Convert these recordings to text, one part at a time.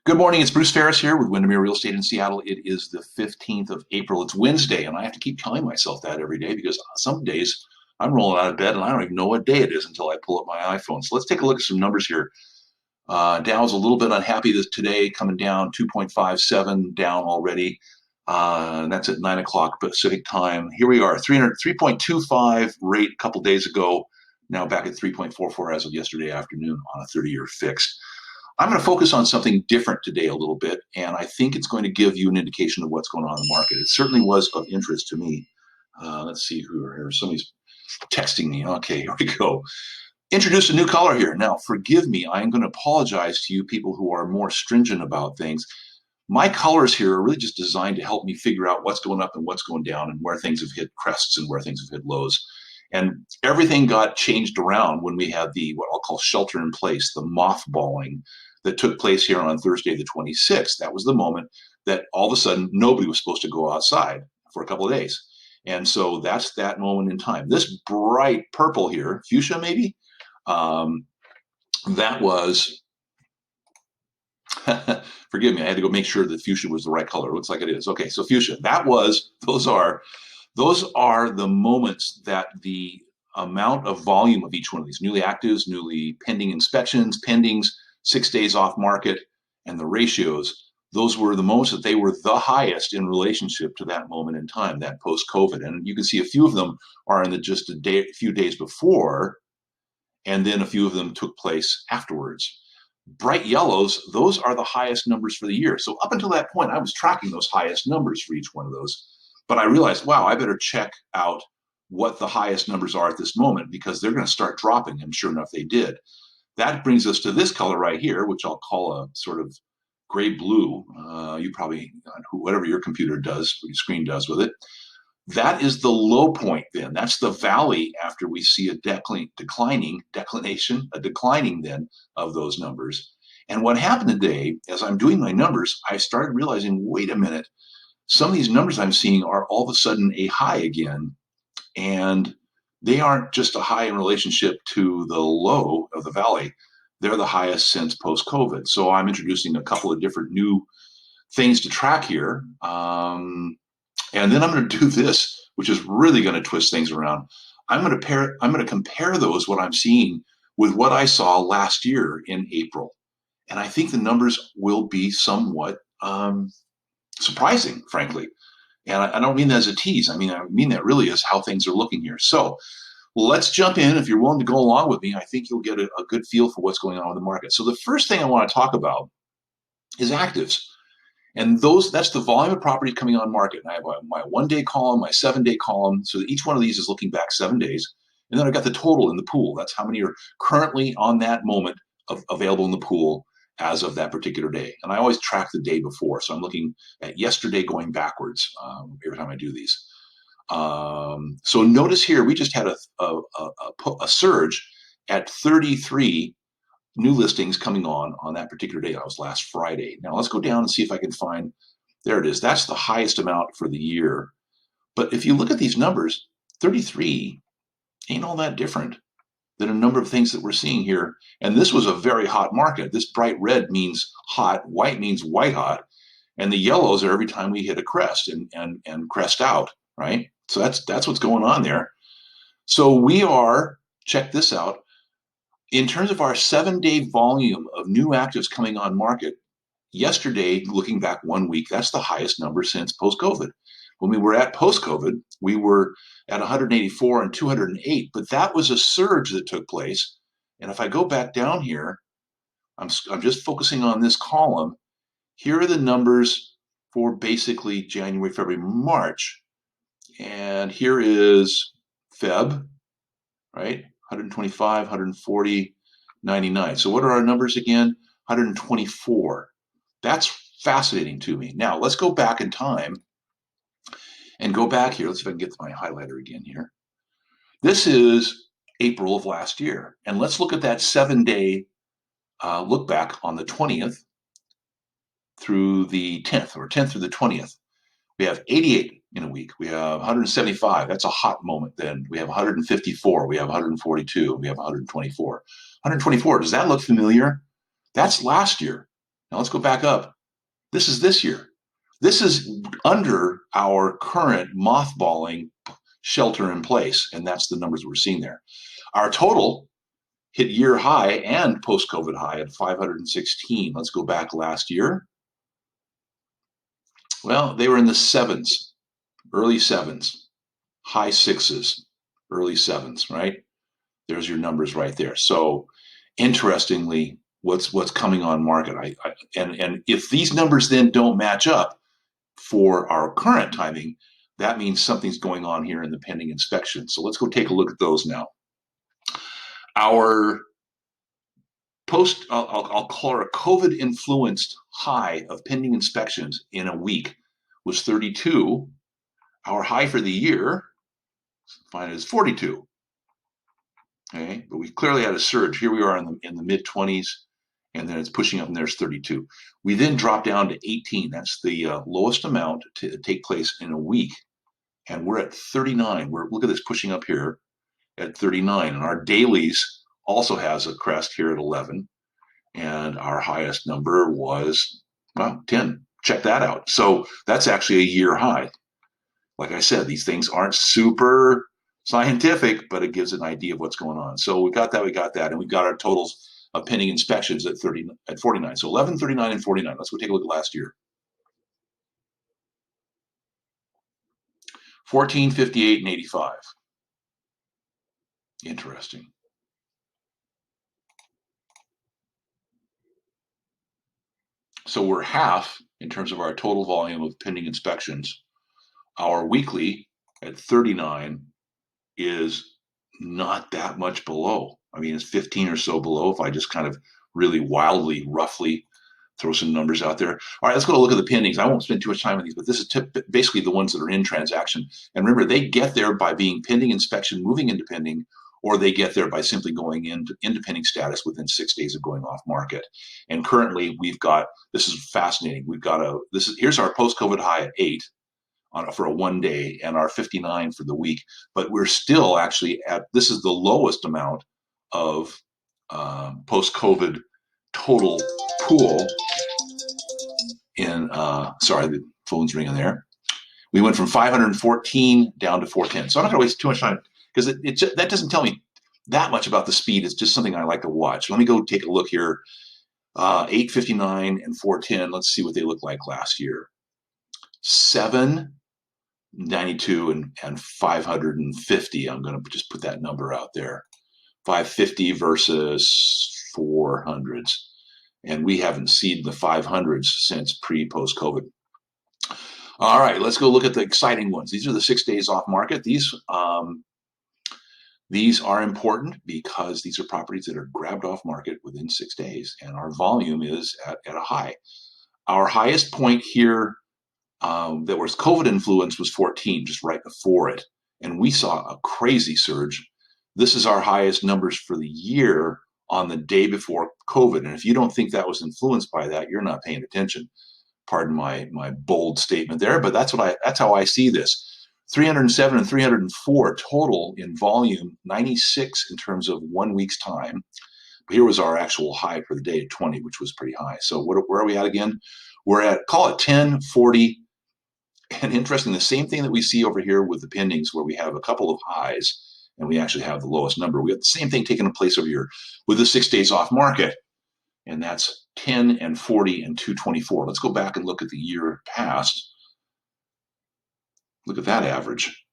Good morning, it's Bruce Ferris here with Windermere Real Estate in Seattle. It is the 15th of April. It's Wednesday, and I have to keep telling myself that every day because some days I'm rolling out of bed and I don't even know what day it is until I pull up my iPhone. So let's take a look at some numbers here. Dow's a little bit unhappy today, coming down 2.57 down already. And that's at 9 o'clock Pacific time. Here we are, 3.25 rate a couple days ago, now back at 3.44 as of yesterday afternoon on a 30-year fixed. I'm going to focus on something different today a little bit, and I think it's going to give you an indication of what's going on in the market. It certainly was of interest to me. Let's see who are here. Somebody's texting me. Okay, here we go. Introduce a new color here. Now, forgive me. I'm going to apologize to you people who are more stringent about things. My colors here are really just designed to help me figure out what's going up and what's going down and where things have hit crests and where things have hit lows. And everything got changed around when we had the, what I'll call shelter in place, the mothballing that took place here on Thursday, the 26th. That was the moment that all of a sudden nobody was supposed to go outside for a couple of days. And so that's that moment in time. This bright purple here, fuchsia maybe, that was, forgive me, I had to go make sure that fuchsia was the right color. It looks like it is. Okay, so fuchsia, those are the moments that the amount of volume of each one of these, newly actives, newly pending inspections, pendings, 6 days off market, and the ratios, those were the moments that they were the highest in relationship to that moment in time, that post-COVID. And you can see a few of them are in just a few days before, and then a few of them took place afterwards. Bright yellows, those are the highest numbers for the year. So up until that point, I was tracking those highest numbers for each one of those. But I realized, wow, I better check out what the highest numbers are at this moment because they're going to start dropping. And sure enough, they did. That brings us to this color right here, which I'll call a sort of gray blue. You probably, whatever your computer does, your screen does with it. That is the low point then. That's the valley after we see a declining then of those numbers. And what happened today, as I'm doing my numbers, I started realizing, wait a minute, some of these numbers I'm seeing are all of a sudden a high again. And they aren't just a high in relationship to the low of the valley. They're the highest since post-COVID. So I'm introducing a couple of different new things to track here. And then I'm going to do this, which is really going to twist things around. I'm going to compare those, what I'm seeing, with what I saw last year in April. And I think the numbers will be somewhat surprising, frankly. And I don't mean that as a tease. I mean that really is how things are looking here. So let's jump in. If you're willing to go along with me, I think you'll get a good feel for what's going on in the market. So the first thing I want to talk about is actives. And that's the volume of property coming on market. And I have my 1 day column, my 7 day column. So each one of these is looking back 7 days. And then I've got the total in the pool. That's how many are currently on that moment available in the pool as of that particular day. And I always track the day before. So I'm looking at yesterday going backwards every time I do these. So notice here, we just had a surge at 33 new listings coming on that particular day. That was last Friday. Now let's go down and see if I can find, there it is. That's the highest amount for the year. But if you look at these numbers, 33 ain't all that different than a number of things that we're seeing here. And this was a very hot market. This bright red means hot, white means white hot, and the yellows are every time we hit a crest and crest out, right? So that's what's going on there. So we are, check this out, in terms of our 7 day volume of new actives coming on market, yesterday, looking back 1 week, that's the highest number since post-COVID. When we were at post-COVID, we were at 184 and 208, but that was a surge that took place. And if I go back down here, I'm just focusing on this column. Here are the numbers for basically January, February, March. And here is Feb, right? 125, 140, 99. So what are our numbers again? 124. That's fascinating to me. Now, let's go back in time and go back here. Let's see if I can get to my highlighter again here. This is April of last year. And let's look at that 7 day look back on the 20th through the 10th, or 10th through the 20th. We have 88 in a week. We have 175. That's a hot moment then. We have 154. We have 142. We have 124. 124. Does that look familiar? That's last year. Now let's go back up. This is this year. This is under our current mothballing shelter in place, and that's the numbers we're seeing there. Our total hit year high and post-COVID high at 516. Let's go back last year. Well, they were in the sevens, early sevens, high sixes, early sevens, right? There's your numbers right there. So interestingly, what's coming on market. And if these numbers then don't match up for our current timing, that means something's going on here in the pending inspection. So let's go take a look at those now. Our I'll call it a COVID influenced high of pending inspections in a week was 32. Our high for the year, find it as 42. Okay, but we clearly had a surge. Here we are in the mid 20s, and then it's pushing up, and there's 32. We then drop down to 18. That's the lowest amount to take place in a week, and we're at 39. Look at this pushing up here at 39, and our dailies also has a crest here at 11, and our highest number was 10. Check that out. So that's actually a year high. Like I said, these things aren't super scientific, but it gives an idea of what's going on. So we got that, and we've got our totals of pending inspections at 49. So 11, 39, and 49. Let's go take a look at last year. 14, 58, and 85. Interesting. So we're half in terms of our total volume of pending inspections. Our weekly at 39 is not that much below. I mean, it's 15 or so below if I just kind of really wildly, roughly throw some numbers out there. All right, let's go look at the pendings. I won't spend too much time on these, but this is basically the ones that are in transaction. And remember, they get there by being pending inspection, moving into pending, or they get there by simply going into pending status within 6 days of going off market. And currently, we've got, this is fascinating. We've got here's our post-COVID high at 8 for a 1 day, and our 59 for the week. But we're still actually this is the lowest amount of post-COVID total pool in, sorry, the phone's ringing there. We went from 514 down to 410. So I'm not going to waste too much time because that doesn't tell me that much about the speed. It's just something I like to watch. Let me go take a look here. 859 and 410. Let's see what they look like last year. 792 and 550. I'm going to just put that number out there. 550 versus 400s. And we haven't seen the 500s since pre-post-COVID. All right, let's go look at the exciting ones. These are the 6 days off market. These are important because these are properties that are grabbed off market within 6 days, and our volume is at a high. Our highest point here that was COVID influence was 14, just right before it, and we saw a crazy surge. This is our highest numbers for the year on the day before COVID, and if you don't think that was influenced by that, you're not paying attention. Pardon my bold statement there, but that's how I see this. 307 and 304 total in volume, 96 in terms of 1 week's time. Here was our actual high for the day at 20, which was pretty high. So where are we at again? We're at, call it 10, 40, and interesting, the same thing that we see over here with the pendings, where we have a couple of highs and we actually have the lowest number. We have the same thing taking place over here with the 6 days off market, and that's 10 and 40 and 224. Let's go back and look at the year past. Look at that average.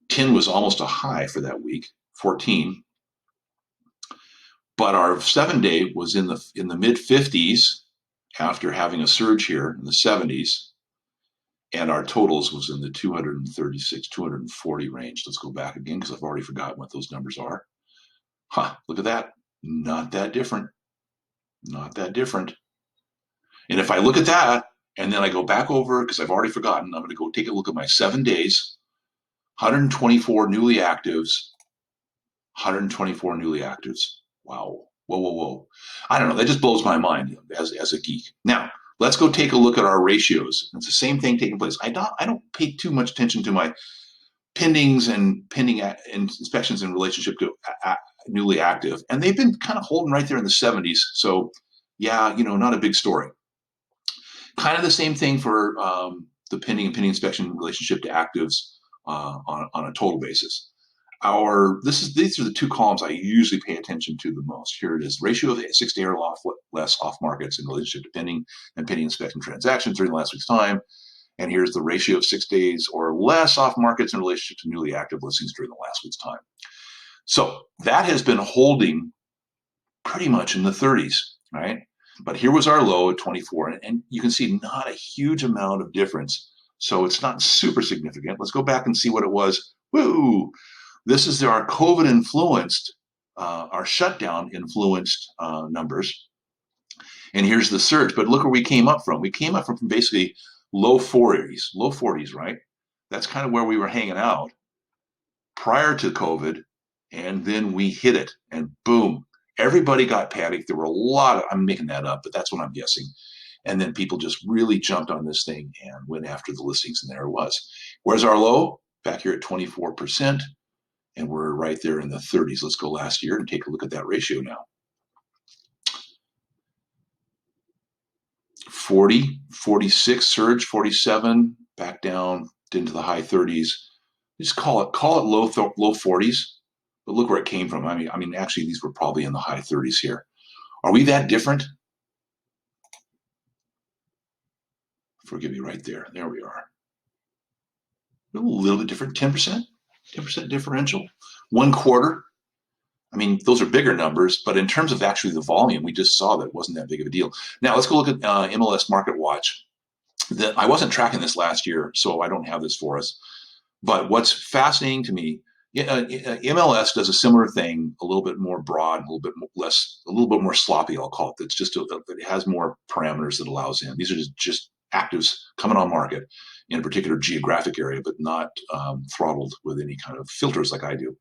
10 was almost a high for that week, 14. But our 7 day was in the mid 50s after having a surge here in the 70s. And our totals was in the 236, 240 range. Let's go back again because I've already forgotten what those numbers are. Look at that. Not that different. Not that different. And if I look at that, and then I go back over, because I've already forgotten, I'm going to go take a look at my 7 days, 124 newly actives, 124 newly actives. Wow. Whoa. I don't know. That just blows my mind as a geek. Now, let's go take a look at our ratios. It's the same thing taking place. I don't pay too much attention to my pendings and pending inspections in relationship to newly active. And they've been kind of holding right there in the 70s. So yeah, not a big story. Kind of the same thing for the pending and pending inspection relationship to actives on a total basis. These are the two columns I usually pay attention to the most. Here it is: ratio of 6-day or less off markets in relationship to pending and pending inspection transactions during the last week's time. And here's the ratio of 6 days or less off markets in relationship to newly active listings during the last week's time. So that has been holding pretty much in the 30s, right? But here was our low at 24, and you can see not a huge amount of difference. So it's not super significant. Let's go back and see what it was. Woo! This is our COVID influenced, our shutdown influenced numbers. And here's the surge. But look where we came up from. We came up from basically low 40s, right? That's kind of where we were hanging out prior to COVID. And then we hit it, and boom, everybody got panicked. There were a lot of, I'm making that up, but that's what I'm guessing. And then people just really jumped on this thing and went after the listings, and there it was. Where's our low? Back here at 24. And we're right there in the 30s. Let's go last year and take a look at that ratio now. 40, 46 surge, 47, back down into the high 30s. Just call it low 40s. But look where it came from. I mean, actually, these were probably in the high 30s here. Are we that different? Forgive me, right there. There we are. A little bit different, 10%. 10% differential. 1/4. I mean, those are bigger numbers, but in terms of actually the volume, we just saw that it wasn't that big of a deal. Now let's go look at MLS Mkt Watch. I wasn't tracking this last year, so I don't have this for us. But what's fascinating to me, MLS does a similar thing, a little bit more broad, a little bit more sloppy, I'll call it. It's just it has more parameters that allows in. These are just actives coming on market in a particular geographic area, but not throttled with any kind of filters like I do.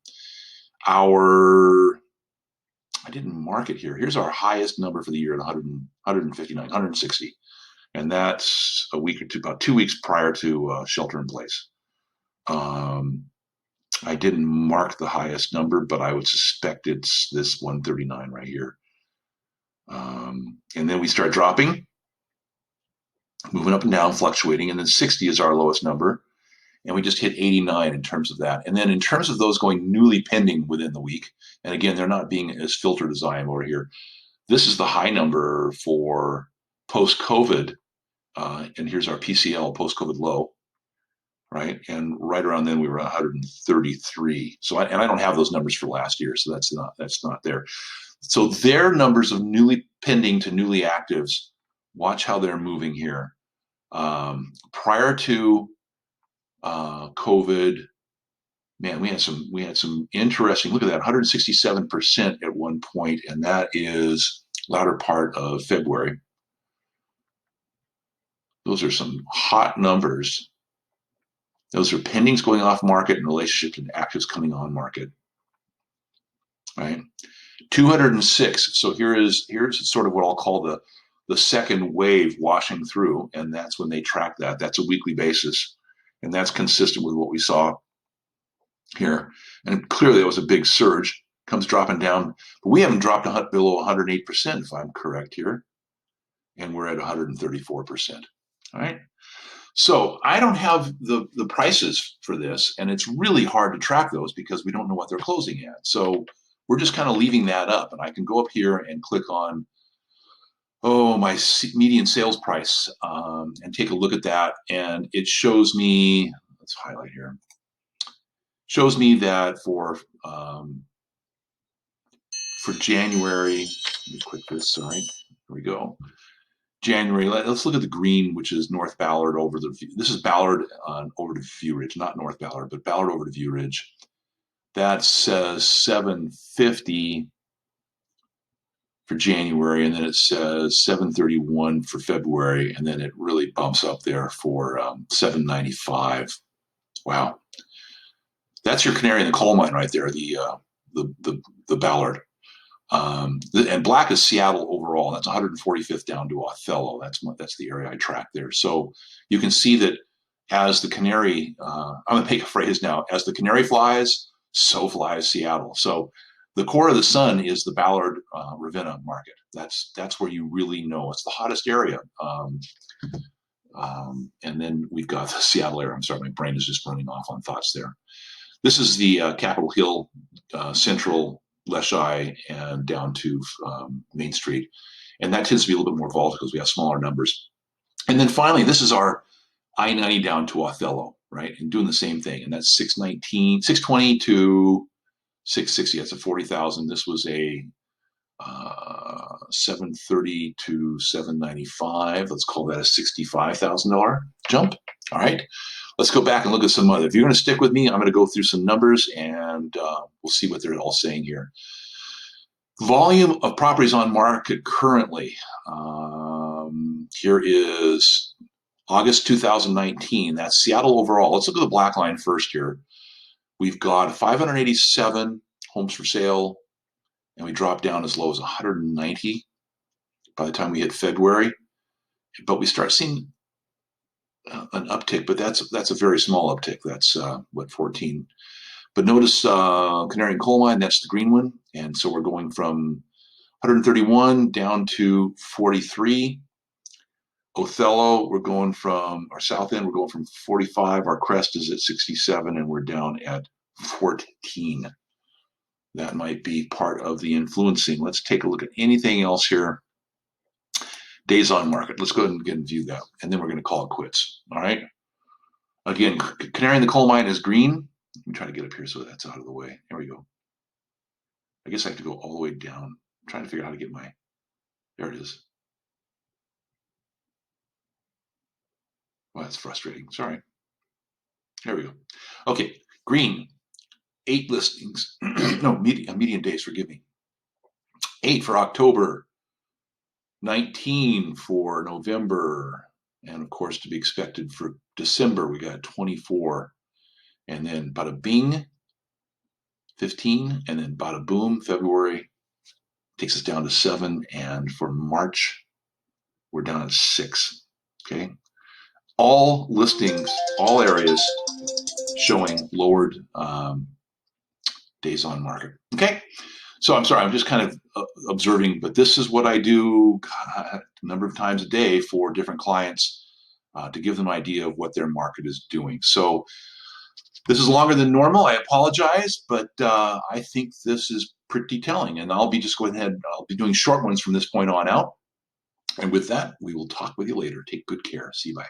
I didn't mark it here. Here's our highest number for the year at 159, 160. And that's a week or two, about 2 weeks prior to shelter in place. I didn't mark the highest number, but I would suspect it's this 139 right here. And then we start dropping, moving up and down, fluctuating, and then 60 is our lowest number. And we just hit 89 in terms of that. And then in terms of those going newly pending within the week, and again, they're not being as filtered as I am over here. This is the high number for post-COVID, and here's our PCL, post-COVID low, right? And right around then we were 133. So I don't have those numbers for last year, so that's not there. So their numbers of newly pending to newly actives, watch how they're moving here. Prior to COVID, man, we had some interesting. Look at that, 167% at one point, and that is latter part of February. Those are some hot numbers. Those are pendings going off market in relationship to actives coming on market. Right, 206. So here's sort of what I'll call the second wave washing through, and that's when they track that. That's a weekly basis. And that's consistent with what we saw here. And clearly there was a big surge, comes dropping down. But we haven't dropped below 108%, if I'm correct here. And we're at 134%. All right. So I don't have the prices for this, and it's really hard to track those because we don't know what they're closing at. So we're just kind of leaving that up. And I can go up here and click on my median sales price, and take a look at that. And it shows me, let's highlight here, shows me that for January, let me click this, sorry, here we go. January, let's look at the green, which is North Ballard over this is Ballard over to View Ridge, not North Ballard, but Ballard over to View Ridge. That says 750 for January, and then it says 731 for February, and then it really bumps up there for 795. Wow, that's your canary in the coal mine right there, the Ballard. And black is Seattle overall. That's 145th down to Othello. That's the area I track there. So you can see that as the canary, I'm gonna make a phrase now, as the canary flies, so flies Seattle. So The core of the sun is the Ballard Ravenna market. That's where you really know it's the hottest area. And then we've got the Seattle area. I'm sorry, my brain is just running off on thoughts there. This is the Capitol Hill, Central, Leschi, and down to Main Street. And that tends to be a little bit more volatile because we have smaller numbers. And then finally, this is our I-90 down to Othello, right? And doing the same thing. And that's 620 to 660. That's a 40,000. This was a 730 to 795. Let's call that a $65,000 jump. All right. Let's go back and look at some other. If you're going to stick with me, I'm going to go through some numbers and we'll see what they're all saying here. Volume of properties on market currently. Here is August 2019. That's Seattle overall. Let's look at the black line first here. We've got 587 homes for sale, and we dropped down as low as 190 by the time we hit February. But we start seeing an uptick, but that's a very small uptick. That's 14. But notice Canary and Coal Mine, that's the green one. And so we're going from 131 down to 43. Othello, we're going from our south end, we're going from 45. Our crest is at 67, and we're down at 14. That might be part of the influencing. Let's take a look at anything else here. Days on market. Let's go ahead and view that, and then we're going to call it quits. All right. Again, Canary in the Coal Mine is green. Let me try to get up here so that's out of the way. Here we go. I guess I have to go all the way down. I'm trying to figure out how to get my, there it is. Well, that's frustrating. Sorry. There we go. Okay, green, 8 listings. No, median days, forgive me. 8 for October, 19 for November, and of course to be expected for December, we got 24. And then bada bing, 15, and then bada boom, February takes us down to 7, and for March, we're down at 6, okay? All listings, all areas showing lowered days on market. Okay, so I'm sorry, I'm just kind of observing, but this is what I do a number of times a day for different clients to give them an idea of what their market is doing. So this is longer than normal. I apologize, but I think this is pretty telling, and I'll be just going ahead. I'll be doing short ones from this point on out. And with that, we will talk with you later. Take good care. See you. Bye.